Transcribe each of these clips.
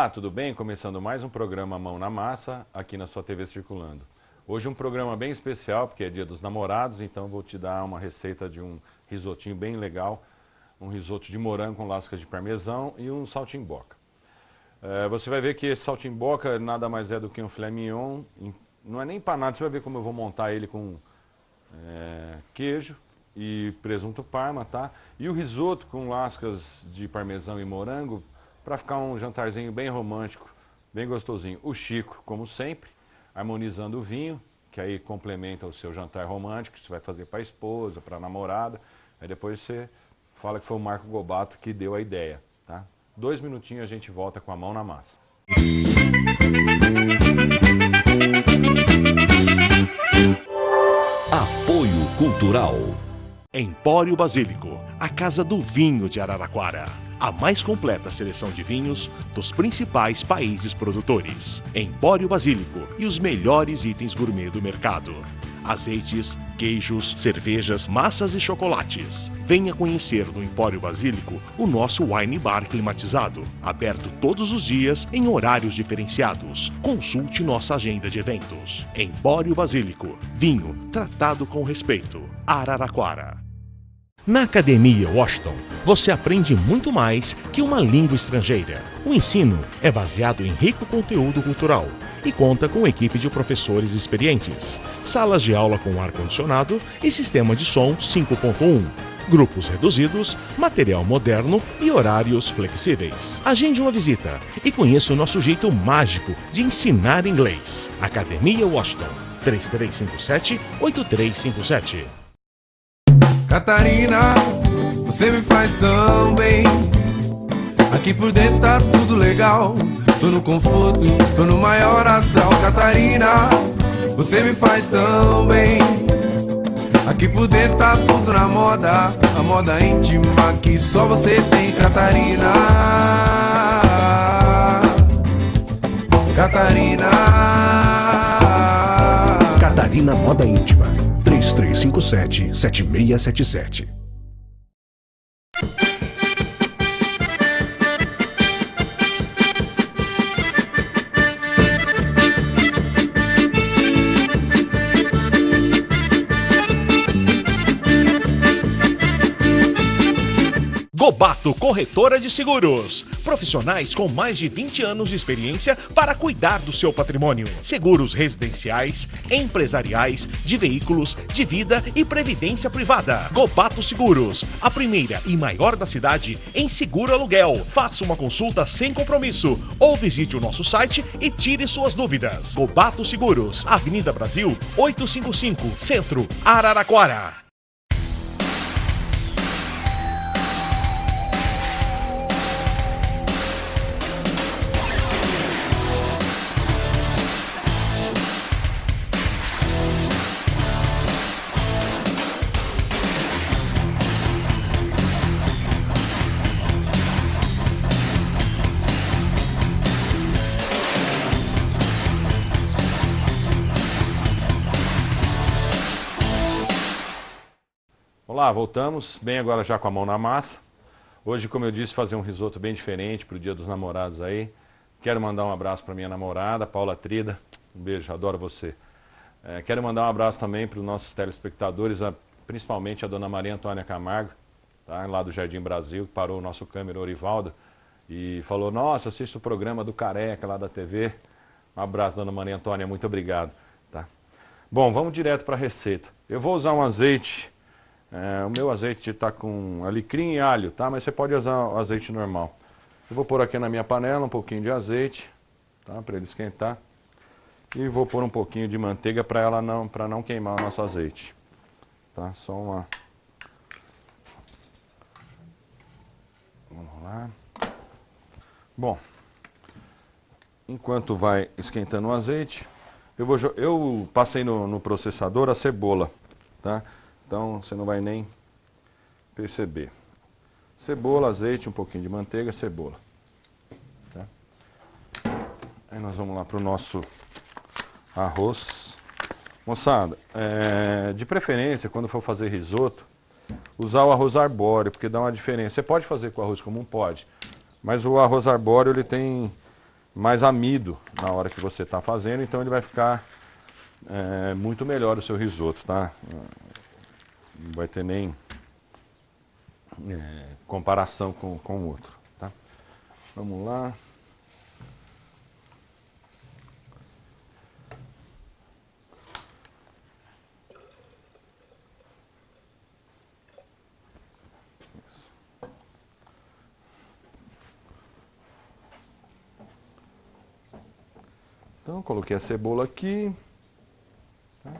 Olá, tudo bem? Começando mais um programa Mão na Massa, aqui na sua TV Circulando. Hoje um programa bem especial, porque é Dia dos Namorados, então vou te dar uma receita de um risotinho bem legal, um risoto de morango com lascas de parmesão e um saltimbocca. Você vai ver que esse saltimbocca nada mais é do que um filé mignon, não é nem empanado, você vai ver como eu vou montar ele com queijo e presunto parma, tá? E o risoto com lascas de parmesão e morango, para ficar um jantarzinho bem romântico, bem gostosinho. O Chico, como sempre, harmonizando o vinho, que aí complementa o seu jantar romântico, que você vai fazer para a esposa, para a namorada. Aí depois você fala que foi o Marco Gobato que deu a ideia, tá? 2 minutinhos a gente volta com a mão na massa. Apoio Cultural. Empório Basílico, a casa do vinho de Araraquara. A mais completa seleção de vinhos dos principais países produtores. Empório Basílico e os melhores itens gourmet do mercado. Azeites, queijos, cervejas, massas e chocolates. Venha conhecer no Empório Basílico o nosso wine bar climatizado, aberto todos os dias em horários diferenciados. Consulte nossa agenda de eventos. Empório Basílico, vinho tratado com respeito. Araraquara. Na Academia Washington, você aprende muito mais que uma língua estrangeira. O ensino é baseado em rico conteúdo cultural e conta com equipe de professores experientes, salas de aula com ar-condicionado e sistema de som 5.1, grupos reduzidos, material moderno e horários flexíveis. Agende uma visita e conheça o nosso jeito mágico de ensinar inglês. Academia Washington, 3357-8357. Catarina, você me faz tão bem. Aqui por dentro tá tudo legal. Tô no conforto, tô no maior astral. Catarina, você me faz tão bem. Aqui por dentro tá tudo na moda, a moda íntima que só você tem, Catarina. Catarina. Catarina Moda Íntima. 3357-7677. Gobato Corretora de Seguros. Profissionais com mais de 20 anos de experiência para cuidar do seu patrimônio. Seguros residenciais, empresariais, de veículos, de vida e previdência privada. Gobato Seguros, a primeira e maior da cidade em seguro aluguel. Faça uma consulta sem compromisso ou visite o nosso site e tire suas dúvidas. Gobato Seguros, Avenida Brasil, 855, Centro, Araraquara. Olá, voltamos, bem agora já com a mão na massa. Hoje, como eu disse, fazer um risoto bem diferente para o Dia dos Namorados aí. Quero mandar um abraço para minha namorada, Paula Trida. Um beijo, adoro você. Quero mandar um abraço também para os nossos telespectadores, principalmente a dona Maria Antônia Camargo, tá, lá do Jardim Brasil, que parou o nosso câmera Orivaldo e falou: nossa, assisto o programa do Careca lá da TV. Um abraço, dona Maria Antônia, muito obrigado. Tá? Bom, vamos direto para a receita. Eu vou usar um azeite. O meu azeite está com alecrim e alho, tá? Mas você pode usar o azeite normal. Eu vou pôr aqui na minha panela um pouquinho de azeite, tá? Para ele esquentar. E vou pôr um pouquinho de manteiga para não queimar o nosso azeite. Tá? Só uma... Vamos lá. Bom, enquanto vai esquentando o azeite, eu passei no processador a cebola, tá? Então você não vai nem perceber. Cebola, azeite, um pouquinho de manteiga, cebola. Tá? Aí nós vamos lá para o nosso arroz. Moçada, de preferência, quando for fazer risoto, usar o arroz arbóreo, porque dá uma diferença. Você pode fazer com arroz comum? Pode. Mas o arroz arbóreo, ele tem mais amido na hora que você está fazendo, então ele vai ficar muito melhor o seu risoto, tá? Não vai ter nem comparação com o outro, tá? Vamos lá. Então, coloquei a cebola aqui. Tá?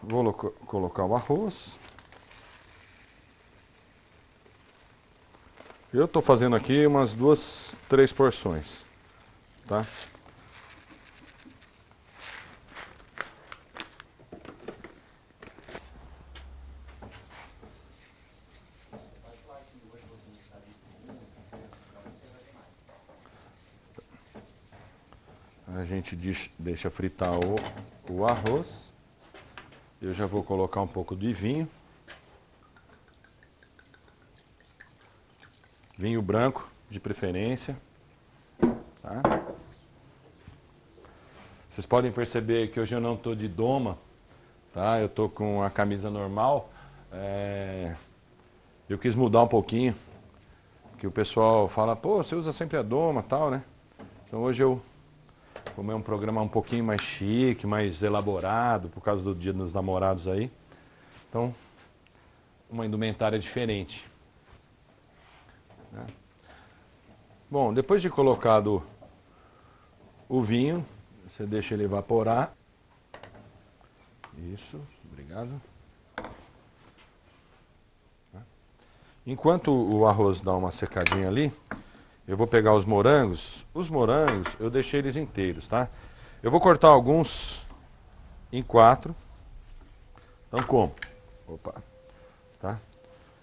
Vou colocar o arroz. Eu estou fazendo aqui umas 2, 3 porções. Tá? A gente deixa fritar o arroz. Eu já vou colocar um pouco de vinho. Vinho branco, de preferência. Tá? Vocês podem perceber que hoje eu não estou de doma. Tá? Eu estou com a camisa normal. Eu quis mudar um pouquinho. Que o pessoal fala, pô, você usa sempre a doma e tal, né? Então hoje como é um programa um pouquinho mais chique, mais elaborado, por causa do Dia dos Namorados aí. Então, uma indumentária diferente. Né? Bom, depois de colocado o vinho, você deixa ele evaporar. Isso, obrigado. Enquanto o arroz dá uma secadinha ali, eu vou pegar os morangos. Os morangos, eu deixei eles inteiros, tá? Eu vou cortar alguns em 4. Então, como? Opa. Tá?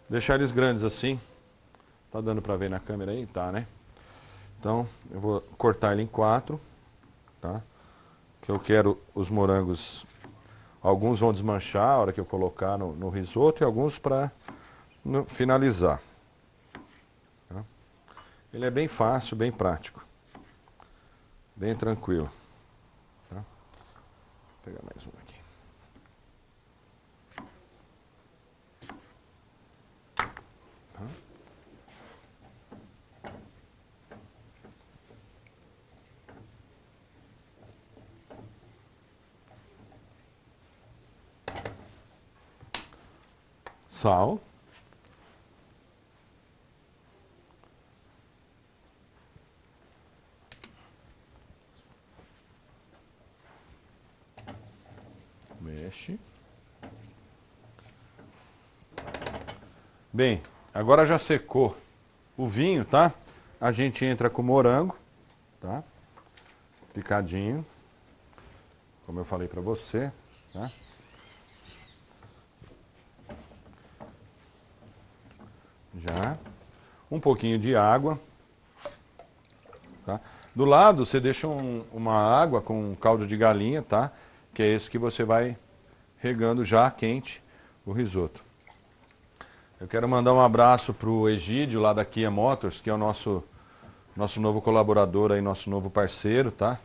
Deixar eles grandes assim. Tá dando pra ver na câmera aí? Tá, né? Então, eu vou cortar ele em 4. Tá? Que eu quero os morangos... Alguns vão desmanchar a hora que eu colocar no risoto e alguns para finalizar. Ele é bem fácil, bem prático. Bem tranquilo. Tá? Vou pegar mais um aqui. Tá? Sal. Mexe. Bem, agora já secou o vinho, tá? A gente entra com o morango, tá? Picadinho, como eu falei pra você, tá? Já. Um pouquinho de água, tá? Do lado você deixa uma água com caldo de galinha, tá? Que é esse que você vai regando já quente o risoto. Eu quero mandar um abraço para o Egídio, lá da Kia Motors, que é o nosso novo colaborador aí, nosso novo parceiro, tá?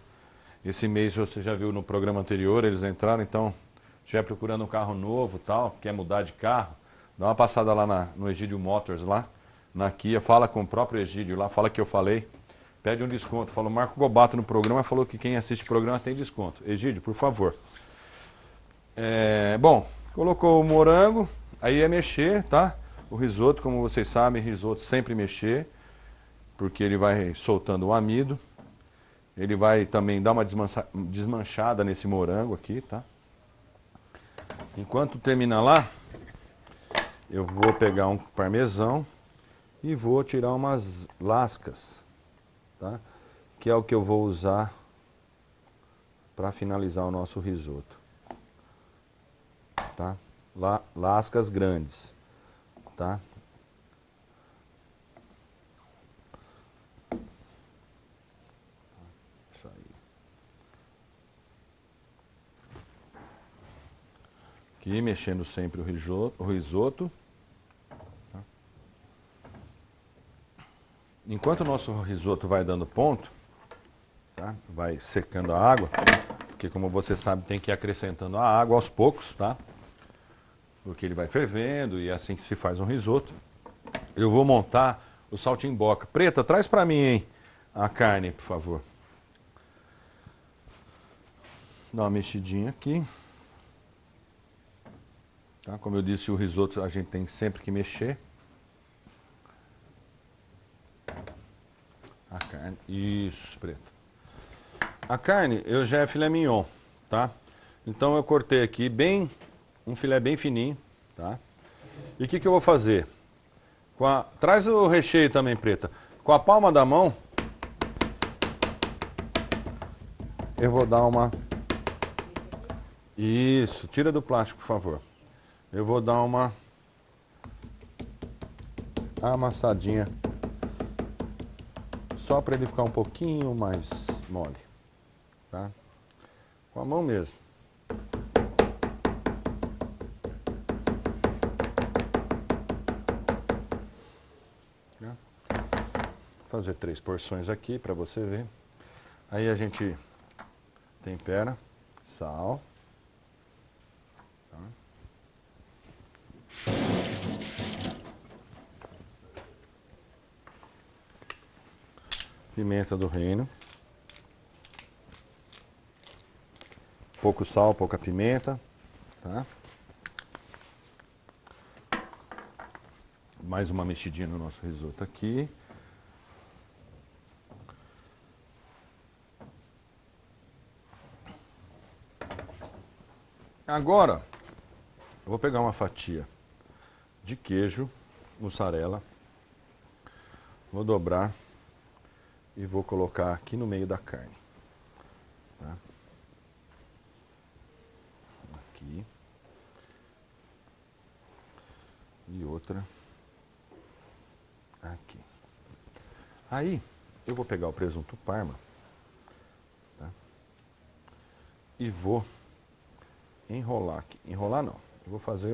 Esse mês você já viu no programa anterior, eles entraram, então, se estiver procurando um carro novo tal, quer mudar de carro, dá uma passada lá no Egídio Motors, lá na Kia, fala com o próprio Egídio lá, fala que eu falei, pede um desconto. Fala, o Marco Gobato no programa falou que quem assiste o programa tem desconto. Egídio, por favor. Bom, colocou o morango, aí é mexer, tá? O risoto, como vocês sabem, risoto sempre mexer, porque ele vai soltando o amido. Ele vai também dar uma desmanchada nesse morango aqui, tá? Enquanto termina lá, eu vou pegar um parmesão e vou tirar umas lascas, tá? Que é o que eu vou usar para finalizar o nosso risoto, tá? Lascas grandes, tá? Isso aí. Aqui mexendo sempre o risoto. enquanto o nosso risoto vai dando ponto, tá? Vai secando a água, porque como você sabe tem que ir acrescentando a água aos poucos, tá? Porque ele vai fervendo e é assim que se faz um risoto. Eu vou montar o saltimbocca. Preta, traz pra mim, hein, a carne, por favor. Dá uma mexidinha aqui. Tá? Como eu disse, o risoto a gente tem sempre que mexer. A carne, isso, Preta. A carne, eu já é filé mignon, tá? Então eu cortei aqui bem, um filé bem fininho, tá? E o que eu vou fazer? Traz o recheio também, Preta. Com a palma da mão, eu vou dar uma... Isso, tira do plástico, por favor. Eu vou dar uma amassadinha, só para ele ficar um pouquinho mais mole, tá? Com a mão mesmo. Vou fazer 3 porções aqui para você ver. Aí a gente tempera, sal. Tá? Pimenta do reino. Pouco sal, pouca pimenta, tá? Mais uma mexidinha no nosso risoto aqui. Agora, eu vou pegar uma fatia de queijo, mussarela, vou dobrar e vou colocar aqui no meio da carne. Tá? Aqui. E outra aqui. Aí, eu vou pegar o presunto Parma, tá? E vou enrolar aqui. Enrolar não. Eu vou fazer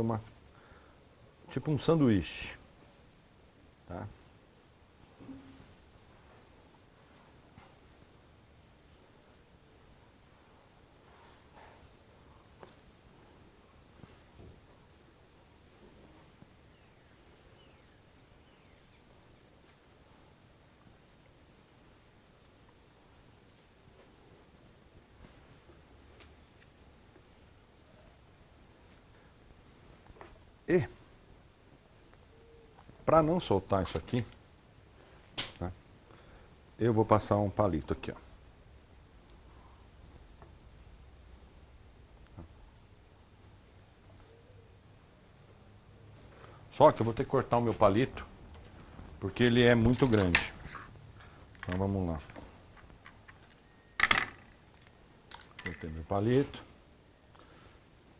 tipo um sanduíche, tá? E, para não soltar isso aqui, tá? Eu vou passar um palito aqui, ó. Só que eu vou ter que cortar o meu palito, porque ele é muito grande. Então vamos lá. Cortei meu palito.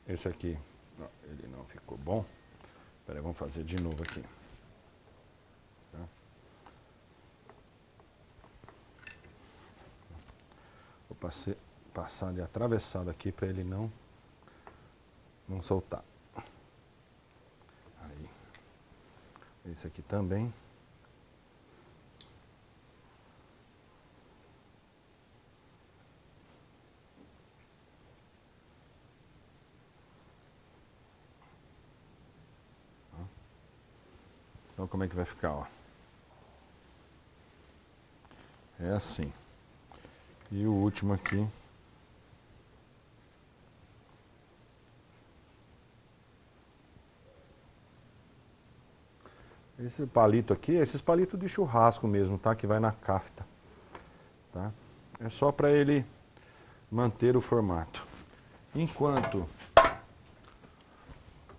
Esse aqui, ele não ficou bom. Espera aí, vamos fazer de novo aqui. Tá? Vou passar de atravessado aqui para ele não soltar. Aí. Esse aqui também. Então como é que vai ficar, ó? É assim. E o último aqui. Esse palito aqui, esses palitos de churrasco mesmo, tá? Que vai na cafta, tá? É só para ele manter o formato. Enquanto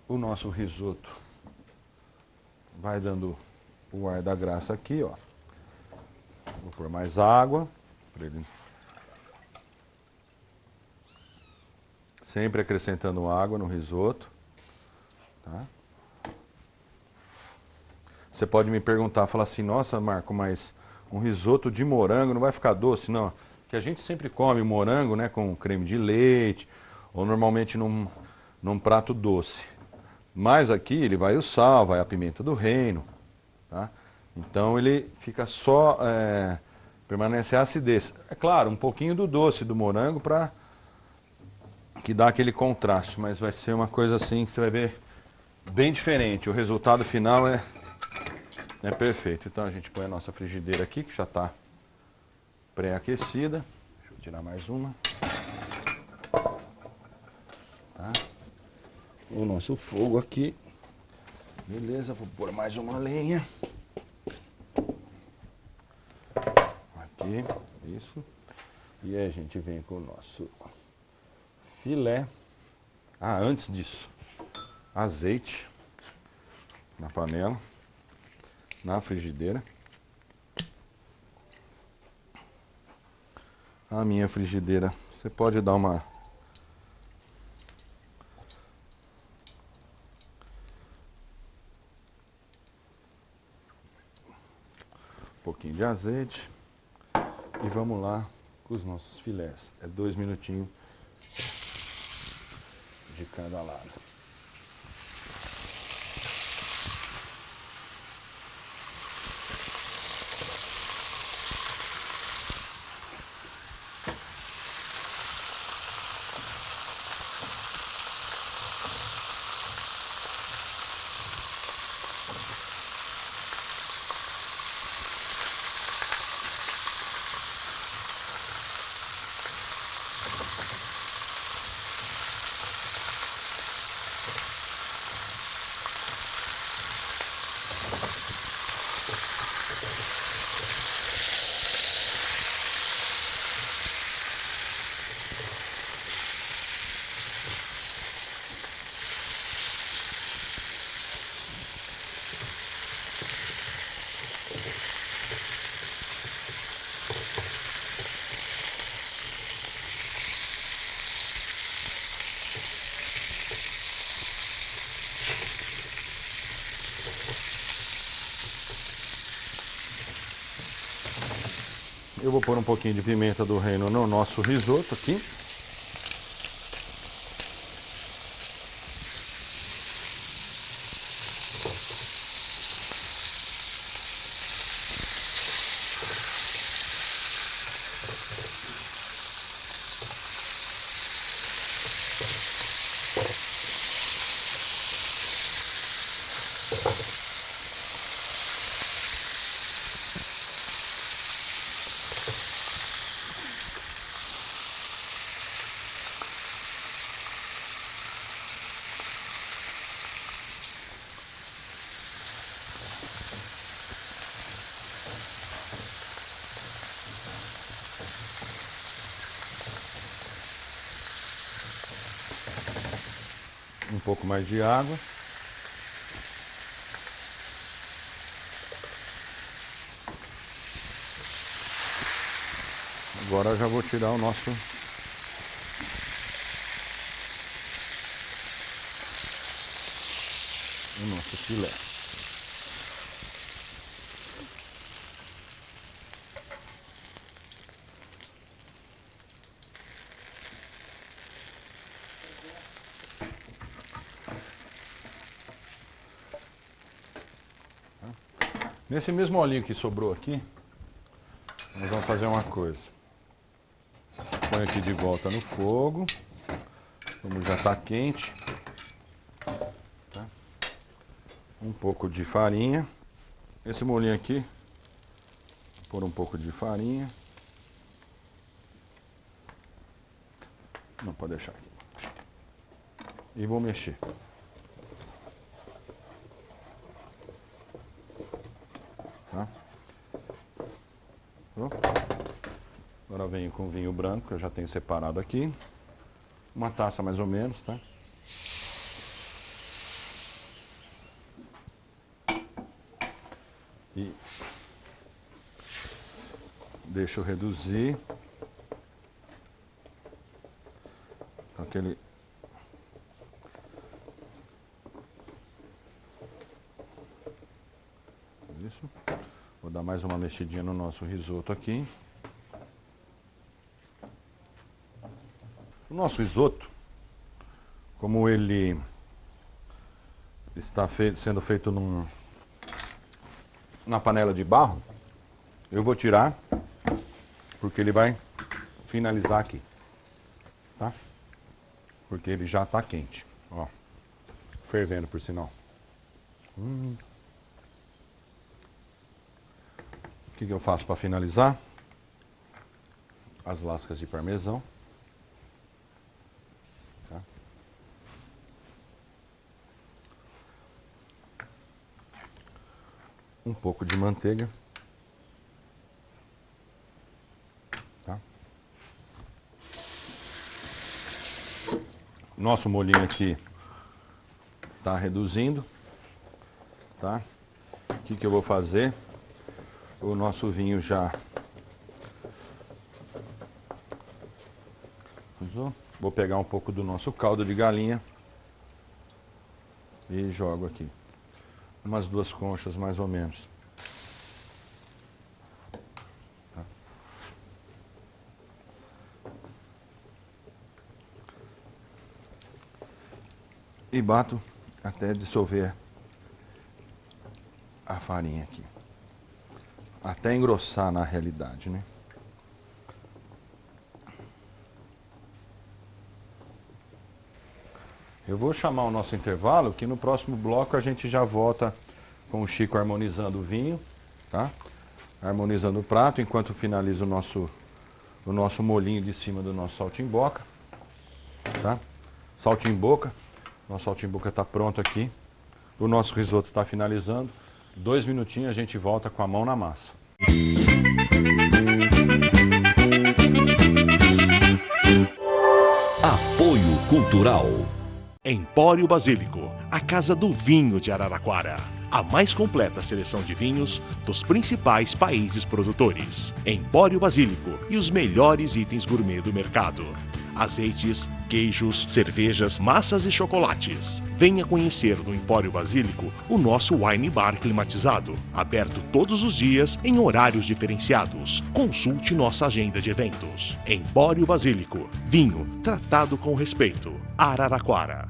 o nosso risoto vai dando o ar da graça aqui, ó. Vou pôr mais água para ele. Sempre acrescentando água no risoto, tá? Você pode me perguntar, falar assim, nossa, Marco, mas um risoto de morango não vai ficar doce? Não, que a gente sempre come morango, né, com creme de leite, ou normalmente num prato doce. Mas aqui ele vai o sal, vai a pimenta do reino, tá? Então ele fica só, permanece a acidez. É claro, um pouquinho do doce do morango para que dá aquele contraste, mas vai ser uma coisa assim que você vai ver bem diferente. O resultado final é perfeito. Então a gente põe a nossa frigideira aqui, que já está pré-aquecida. Deixa eu tirar mais uma. Tá? O nosso fogo aqui. Beleza, vou pôr mais uma lenha. Aqui, isso. E aí a gente vem com o nosso filé. Ah, antes disso, azeite na panela, na frigideira. A minha frigideira, você pode dar um pouquinho de azeite e vamos lá com os nossos filés. É 2 minutinhos de cada lado. Eu vou pôr um pouquinho de pimenta do reino no nosso risoto aqui. Um pouco mais de água. Agora eu já vou tirar o nosso filé. Nesse mesmo olhinho que sobrou aqui, nós vamos fazer uma coisa. Põe aqui de volta no fogo, como já está quente. Tá? Um pouco de farinha. Esse molhinho aqui, pôr um pouco de farinha. Não, pode deixar aqui. E vou mexer. Tá? Agora venho com vinho branco, que eu já tenho separado aqui. Uma taça mais ou menos, tá? E deixa eu reduzir aquele isso. Vou dar mais uma mexidinha no nosso risoto aqui. O nosso risoto, como ele está sendo feito na panela de barro, eu vou tirar, porque ele vai finalizar aqui, tá? Porque ele já está quente, ó, fervendo por sinal. O que eu faço para finalizar? As lascas de parmesão. Tá? Um pouco de manteiga. Tá? Nosso molhinho aqui está reduzindo. Tá? O que eu vou fazer? O nosso vinho já usou. Vou pegar um pouco do nosso caldo de galinha e jogo aqui. Umas 2 conchas mais ou menos. Tá? E bato até dissolver a farinha aqui. Até engrossar na realidade, né? Eu vou chamar o nosso intervalo, que no próximo bloco a gente já volta com o Chico harmonizando o vinho, tá? Harmonizando o prato, enquanto finaliza o nosso molhinho de cima do nosso saltimboca, tá? Saltimboca, nosso saltimboca está pronto aqui. O nosso risoto está finalizando. 2 minutinhos a gente volta com a mão na massa. Apoio Cultural. Empório Basílico, a casa do vinho de Araraquara. A mais completa seleção de vinhos dos principais países produtores. Empório Basílico e os melhores itens gourmet do mercado. Azeites, queijos, cervejas, massas e chocolates. Venha conhecer no Empório Basílico o nosso wine bar climatizado, aberto todos os dias em horários diferenciados. Consulte nossa agenda de eventos. Empório Basílico, vinho tratado com respeito. Araraquara.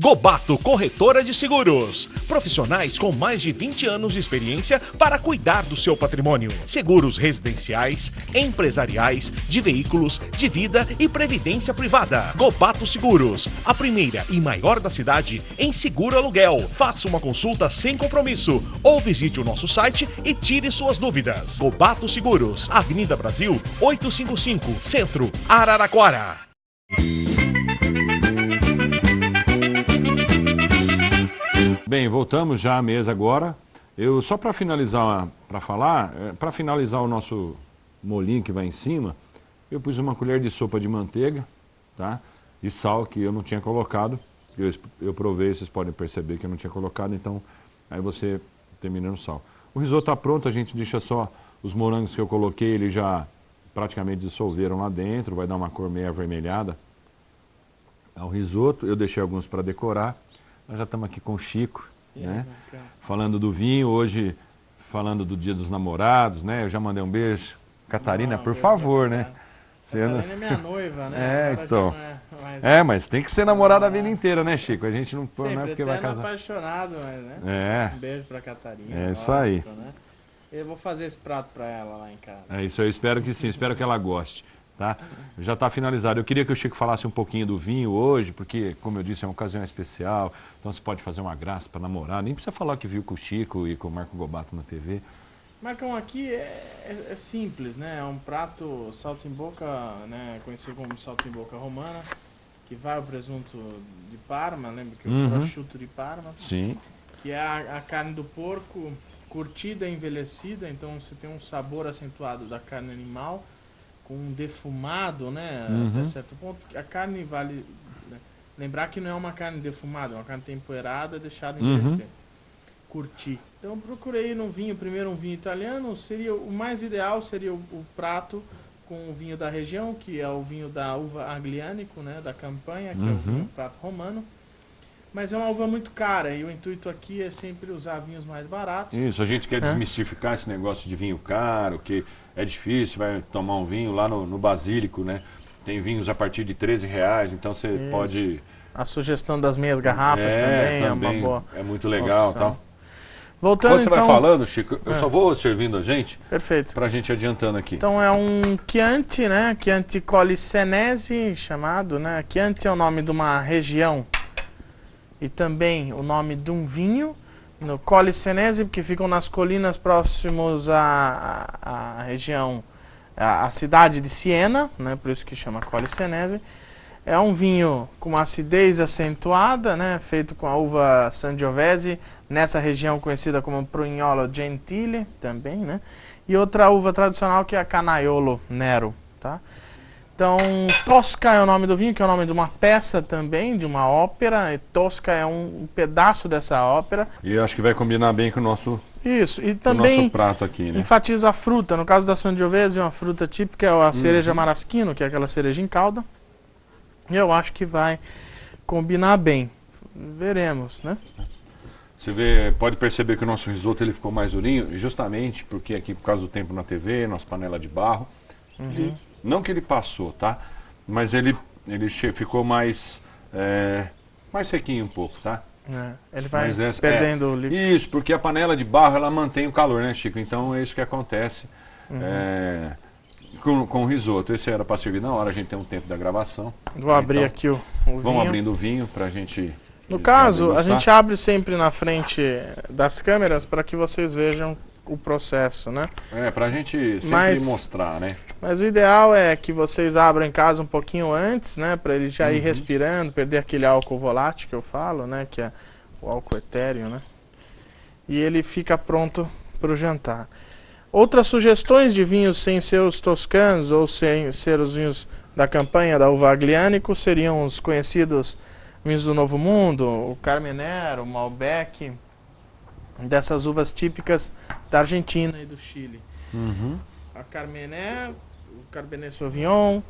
Gobato Corretora de Seguros. Profissionais com mais de 20 anos de experiência para cuidar do seu patrimônio. Seguros residenciais, empresariais, de veículos, de vida e previdência privada. Gobato Seguros, a primeira e maior da cidade em seguro aluguel. Faça uma consulta sem compromisso ou visite o nosso site e tire suas dúvidas. Gobato Seguros, Avenida Brasil 855, Centro, Araraquara. Bem, voltamos já à mesa agora. Eu só para finalizar, para finalizar o nosso molinho que vai em cima, eu pus uma colher de sopa de manteiga, tá? E sal que eu não tinha colocado. Eu provei, vocês podem perceber que eu não tinha colocado, então aí você termina no sal. O risoto está pronto, a gente deixa só os morangos que eu coloquei, eles já praticamente dissolveram lá dentro, vai dar uma cor meio avermelhada ao risoto. Eu deixei alguns para decorar. Nós já estamos aqui com o Chico, né? Falando do vinho, hoje falando do Dia dos Namorados, né? Eu já mandei um beijo. Catarina, por favor, né? Catarina é minha noiva, né? Então. Mas tem que ser namorada a vida inteira, né, Chico? A gente não põe, não é porque vai casar. Apaixonado, mas, né? Um beijo pra Catarina. É isso aí. Né? Eu vou fazer esse prato pra ela lá em casa. É isso, eu espero que sim, espero que ela goste. Tá? Já está finalizado. Eu queria que o Chico falasse um pouquinho do vinho hoje, porque, como eu disse, é uma ocasião especial, então você pode fazer uma graça para namorar. Nem precisa falar que viu com o Chico e com o Marco Gobato na TV. Marcão, aqui é simples, né? É um prato saltimboca, né? Conhecido como saltimboca romana, que vai o presunto de Parma, lembra que é o prosciutto de Parma? Sim. Que é a carne do porco curtida e envelhecida, então você tem um sabor acentuado da carne animal, com um defumado, né? Até certo ponto. A carne vale... né, lembrar que não é uma carne defumada, é uma carne temperada, deixada envelhecer. Curtir. Então eu procurei no vinho, primeiro um vinho italiano, seria o mais ideal seria o prato com o vinho da região, que é o vinho da uva Aglianico, né, da Campanha, que é o vinho prato romano. Mas é uma uva muito cara e o intuito aqui é sempre usar vinhos mais baratos. Isso, a gente quer desmistificar esse negócio de vinho caro, que é difícil, vai tomar um vinho lá no Basílico, né? Tem vinhos a partir de R$13, então você pode... A sugestão das meias garrafas também é uma boa. É muito legal, tal. Voltando, quando você então, vai falando, Chico, eu só vou servindo a gente. Perfeito. Pra gente adiantando aqui. Então é um Chianti, né? Chianti Colli Senesi, chamado, né? Chianti é o nome de uma região e também o nome de um vinho. No Colli Senesi, porque ficam nas colinas próximos à região, a cidade de Siena, né? Por isso que chama Colli Senesi. É um vinho com uma acidez acentuada, né? Feito com a uva Sangiovese, nessa região conhecida como Prugnolo Gentile, também, né? E outra uva tradicional que é a Canaiolo Nero, tá? Então, Tosca é o nome do vinho, que é o nome de uma peça também, de uma ópera. E Tosca é um pedaço dessa ópera. E acho que vai combinar bem com o nosso, isso, e também nosso prato aqui, né? enfatiza a fruta. No caso da Sangiovese, uma fruta típica é a cereja maraschino, que é aquela cereja em calda. E eu acho que vai combinar bem. Veremos, né? Você vê, pode perceber que o nosso risoto ele ficou mais durinho, justamente porque aqui, por causa do tempo na TV, nossa panela de barro, não que ele passou, tá? Mas ele ficou mais sequinho um pouco, tá? Ele vai perdendo o líquido. Isso, porque a panela de barro ela mantém o calor, né, Chico? Então é isso que acontece com o risoto. Esse era para servir na hora, a gente tem um tempo da gravação. Vou abrir aqui o vinho. Vamos abrindo o vinho pra gente... No caso, a gente abre sempre na frente das câmeras para que vocês vejam o processo, né? Pra gente sempre mostrar, né? Mas o ideal é que vocês abram em casa um pouquinho antes, né? Para ele já ir respirando, perder aquele álcool volátil que eu falo, né? Que é o álcool etéreo, né? E ele fica pronto para o jantar. Outras sugestões de vinhos sem ser os toscanos ou sem ser os vinhos da Campanha, da uva Aglianico, seriam os conhecidos vinhos do Novo Mundo, o Carmenère, o Malbec, dessas uvas típicas da Argentina e do Chile. A Carmenère, o Cabernet Sauvignon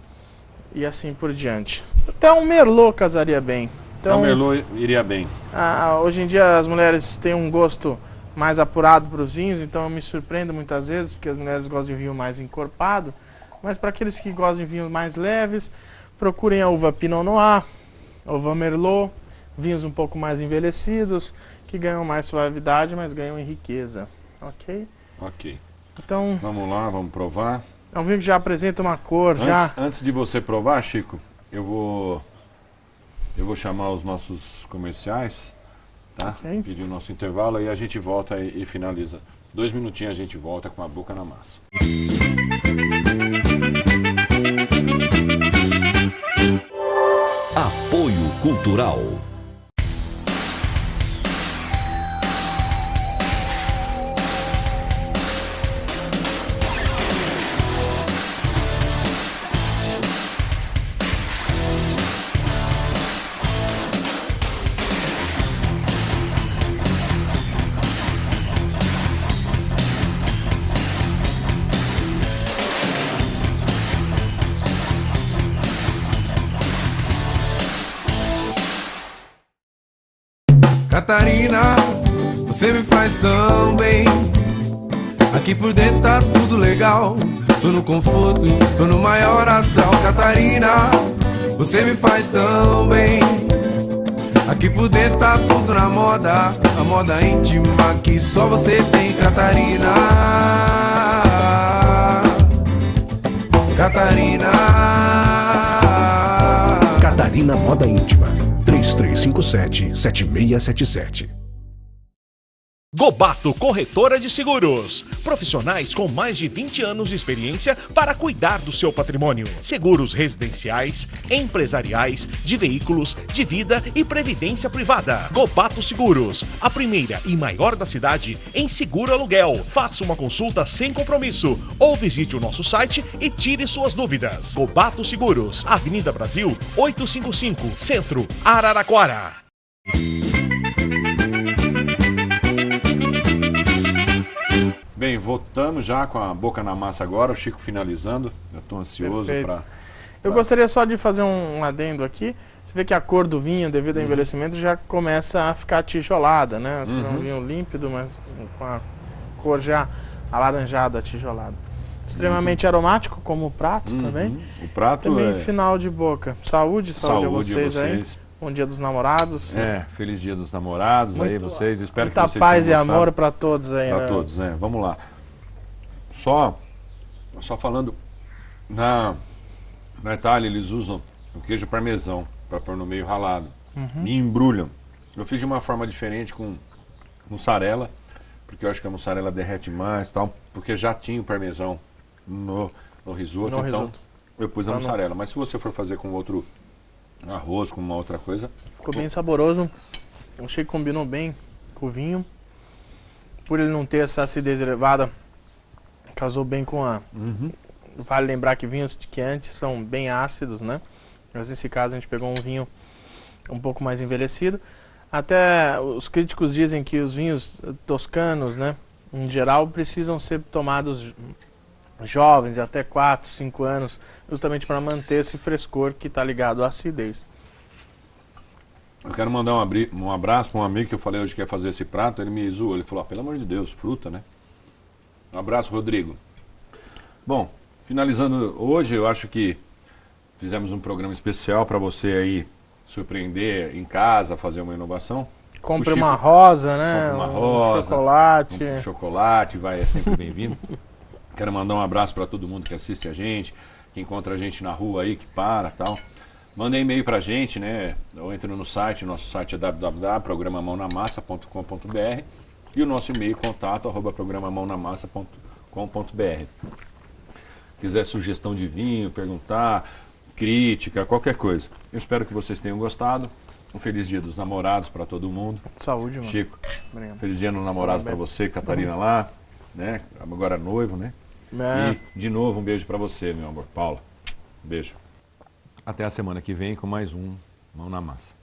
e assim por diante. Até um Merlot casaria bem. Então, o Merlot iria bem. Hoje em dia as mulheres têm um gosto mais apurado para os vinhos, então eu me surpreendo muitas vezes, porque as mulheres gostam de vinho mais encorpado, mas para aqueles que gostam de vinhos mais leves, procurem a uva Pinot Noir, uva Merlot, vinhos um pouco mais envelhecidos, que ganham mais suavidade, mas ganham em riqueza, ok? Ok. Então, vamos lá, vamos provar. É um vinho que já apresenta uma cor, Antes de você provar, Chico, eu vou chamar os nossos comerciais, tá? Ok. Pedir o nosso intervalo e a gente volta e finaliza. 2 minutinhos a gente volta com a boca na massa. Apoio Cultural. Catarina, você me faz tão bem. Aqui por dentro tá tudo legal. Tô no conforto, tô no maior astral. Catarina, você me faz tão bem. Aqui por dentro tá tudo na moda, a moda íntima que só você tem, Catarina. Catarina. Catarina Moda Íntima. 3357-7677 Gobato Corretora de Seguros. Profissionais com mais de 20 anos de experiência para cuidar do seu patrimônio. Seguros residenciais, empresariais, de veículos, de vida e previdência privada. Gobato Seguros, a primeira e maior da cidade em seguro aluguel. Faça uma consulta sem compromisso ou visite o nosso site e tire suas dúvidas. Gobato Seguros, Avenida Brasil 855, Centro, Araraquara. Bem, voltamos já com a boca na massa agora, o Chico finalizando. Eu estou ansioso para... Eu gostaria só de fazer um adendo aqui. Você vê que a cor do vinho, devido ao envelhecimento, já começa a ficar tijolada, né? Assim, um vinho límpido, mas com a cor já alaranjada, tijolada. Extremamente aromático, como o prato também. O prato também é... final de boca. Saúde a vocês aí. Bom Dia dos Namorados. Feliz Dia dos Namorados aí vocês. Espero que vocês muita paz e tenham amor para todos aí, Para né? todos, Vamos lá. Só falando, na Itália eles usam o queijo parmesão para pôr no meio ralado. E embrulham. Eu fiz de uma forma diferente com mussarela, porque eu acho que a mussarela derrete mais e tal, porque já tinha o parmesão no risoto, então eu pus a mussarela. Mas se você for fazer com outro arroz, com uma outra coisa... Ficou bem saboroso. Eu achei que combinou bem com o vinho. Por ele não ter essa acidez elevada, casou bem com a... Vale lembrar que vinhos Chianti são bem ácidos, né? Mas nesse caso a gente pegou um vinho um pouco mais envelhecido. Até os críticos dizem que os vinhos toscanos, né, em geral, precisam ser tomados jovens, até 4, 5 anos, justamente para manter esse frescor que está ligado à acidez. Eu quero mandar um abraço para um amigo que eu falei hoje que ia fazer esse prato. Ele me zoou, ele falou, pelo amor de Deus, fruta, né? Um abraço, Rodrigo. Bom, finalizando hoje, eu acho que fizemos um programa especial para você aí surpreender em casa, fazer uma inovação. Compre uma rosa, né? Compre uma rosa, chocolate. Um chocolate, é sempre bem-vindo. Quero mandar um abraço para todo mundo que assiste a gente, que encontra a gente na rua aí, que para, tal. Manda e-mail pra gente, né? Ou entra no site, nosso site é www.programamãonamassa.com.br e o nosso e-mail contato@programamãonamassa.com.br. Quiser sugestão de vinho, perguntar, crítica, qualquer coisa. Eu espero que vocês tenham gostado. Um feliz Dia dos Namorados para todo mundo. Saúde, mano. Chico, Obrigado. Feliz Dia dos Namorados para você, Catarina lá, né? Agora noivo, né? E de novo um beijo para você, meu amor. Paula, um beijo. Até a semana que vem com mais um Mão na Massa.